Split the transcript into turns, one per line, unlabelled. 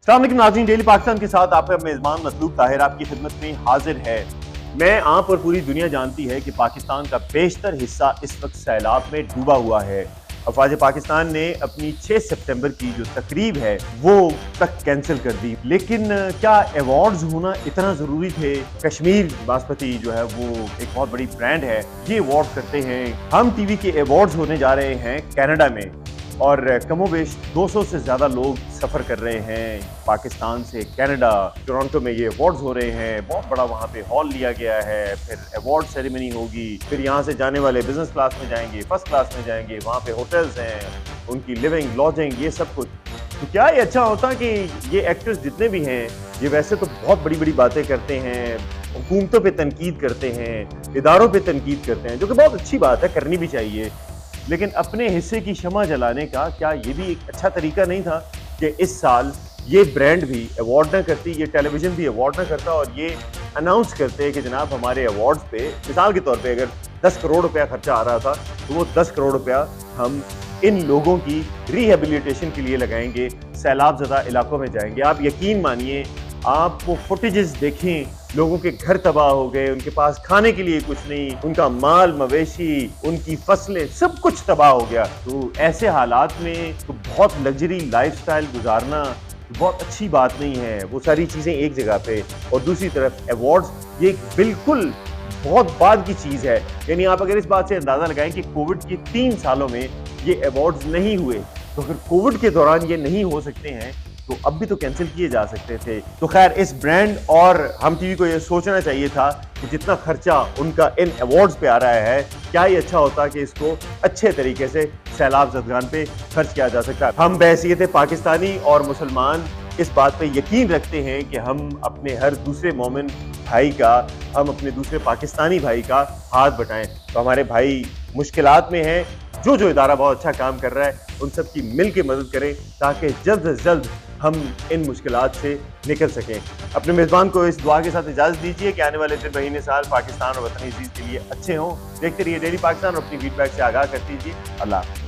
अस्सलाम वालेकुम नाज़रीन, डेली पाकिस्तान के साथ आपका मेज़बान मतलूब ताहिर आपकी खिदमत में हाजिर है। मैं आप और पूरी दुनिया जानती है कि पाकिस्तान का बेशतर हिस्सा इस वक्त सैलाब में डूबा हुआ है। अफवाज पाकिस्तान ने अपनी 6 सितंबर की जो तकरीब है वो तक कैंसिल कर दी। लेकिन क्या अवार्ड्स होना इतना ज़रूरी थे? कश्मीर बासमती जो है वो एक बहुत बड़ी ब्रांड है, ये अवार्ड करते हैं। हम टीवी के अवार्ड्स होने जा रहे हैं कनाडा में और कमोबेश 200 से ज़्यादा लोग सफ़र कर रहे हैं पाकिस्तान से कनाडा। टोरंटो में ये अवार्ड्स हो रहे हैं, बहुत बड़ा वहाँ पे हॉल लिया गया है, फिर अवार्ड सेरेमनी होगी, फिर यहाँ से जाने वाले बिजनेस क्लास में जाएंगे, फर्स्ट क्लास में जाएंगे, वहाँ पे होटल्स हैं, उनकी लिविंग लॉजिंग ये सब कुछ। तो क्या ये अच्छा होता कि ये एक्टर्स जितने भी हैं ये वैसे तो बहुत बड़ी बड़ी बातें करते हैं, हुकूमतों पे तनकीद करते हैं, इदारों पे तनकीद करते हैं, जो कि बहुत अच्छी बात है, करनी भी चाहिए, लेकिन अपने हिस्से की शमा जलाने का क्या ये भी एक अच्छा तरीका नहीं था कि इस साल ये ब्रांड भी अवार्ड ना करती, ये टेलीविज़न भी अवार्ड ना करता और ये अनाउंस करते कि जनाब हमारे अवार्ड्स पे मिसाल के तौर पे अगर 10 करोड़ रुपया खर्चा आ रहा था तो वो 10 करोड़ रुपया हम इन लोगों की रिहेबिलिटेशन के लिए लगाएंगे, सैलाब ज़दा इलाकों में जाएंगे। आप यकीन मानिए, आप वो फुटेजेस देखें, लोगों के घर तबाह हो गए, उनके पास खाने के लिए कुछ नहीं, उनका माल मवेशी, उनकी फसलें सब कुछ तबाह हो गया। तो ऐसे हालात में तो बहुत लग्जरी लाइफस्टाइल गुजारना बहुत अच्छी बात नहीं है। वो सारी चीज़ें एक जगह पे और दूसरी तरफ अवार्ड्स, ये बिल्कुल बहुत बाद की चीज़ है। यानी आप अगर इस बात से अंदाज़ा लगाएं कि कोविड के 3 सालों में ये अवार्ड्स नहीं हुए, तो अगर कोविड के दौरान ये नहीं हो सकते हैं तो अब भी तो कैंसिल किए जा सकते थे। तो खैर, इस ब्रांड और हम टीवी को ये सोचना चाहिए था कि जितना खर्चा उनका इन अवार्ड्स पे आ रहा है, क्या ये अच्छा होता कि इसको अच्छे तरीके से सैलाब ज़दगान पे खर्च किया जा सकता है। हम बहैसियत पाकिस्तानी और मुसलमान इस बात पे यकीन रखते हैं कि हम अपने हर दूसरे मोमिन भाई का, हम अपने दूसरे पाकिस्तानी भाई का हाथ बटाएं। तो हमारे भाई मुश्किलात में हैं, जो इदारा बहुत अच्छा काम कर रहा है उन सब की मिल के मदद करें ताकि जल्द से जल्द हम इन मुश्किलात से निकल सकें। अपने मेज़बान को इस दुआ के साथ इजाज़त दीजिए कि आने वाले दिन महीने साल पाकिस्तान और वतन अज़ीज़ के लिए अच्छे हों। देखते रहिए डेली पाकिस्तान और अपनी फीडबैक से आगाह करते दीजिए। अल्लाह।